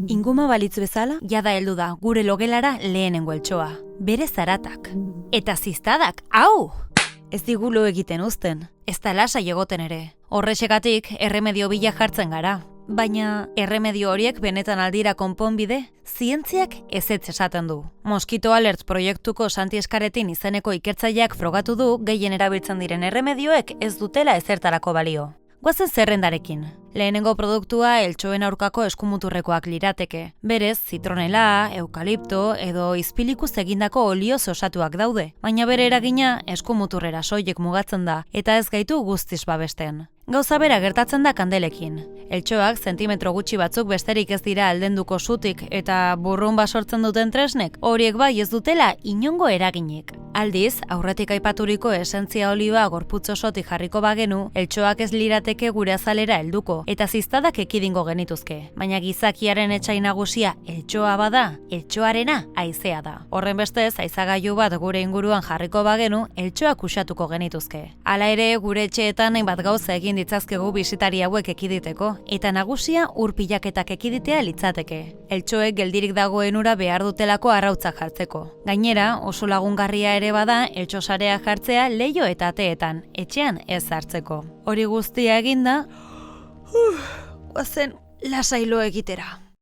Inguma balitz bezala, jada heldu da gure logelara lehenengo eltxoa. Bere zaratak. Eta ziztadak, hau! Ez digulu egiten uzten, ez da lasai egoten ere. Horrexegatik erremedio bila jartzen gara. Baina erremedio horiek benetan aldira konponbide, zientziak ezetz esaten du. Mosquito Alert proiektuko Santi Eskaretin izeneko ikertzaileak frogatu du gehien erabiltzen diren erremedioek ez dutela ezertarako balio. Goazen zerrendarekin. Lehenengo produktua eltxoen aurkako eskumuturrekoak lirateke. Berez, zitronela, eukalipto edo izpilikuz egindako olioz osatuak daude. Baina bere eragina eskumuturrera soilik mugatzen da eta ez gaitu guztiz babesten. Gauza bera gertatzen da kandelekin. Eltxoak zentimetro gutxi batzuk besterik ez dira aldenduko zutik eta burrunba sortzen duten tresnek horiek bai ez dutela inongo eraginik. Aldiz, aurretik aipaturiko esentzia olioa gorputz osotik jarriko bagenu, eltxoak ez lirateke gure azalera helduko eta ziztadak ekidingo genituzke. Baina gizakiaren etsai nagusia eltxoa bada, eltxoarena haizea da. Horren bestez, haizagailu bat gure inguruan jarriko bagenu, eltxoak usatuko genituzke. Hala ere, gure etxeetan hainbat gauza egin ditzazkegu bisitari hauek ekiditeko, eta nagusia urpilaketak ekiditea litzateke. Eltxoek geldirik dagoen ura behar dutelako arrautzak jartzeko. Gainera, oso lagungarria ere bada eltxosarea jartzea leiho eta ateetan, etxean ez hartzeko. Hori guztia eginda, goazen lasailo egitera.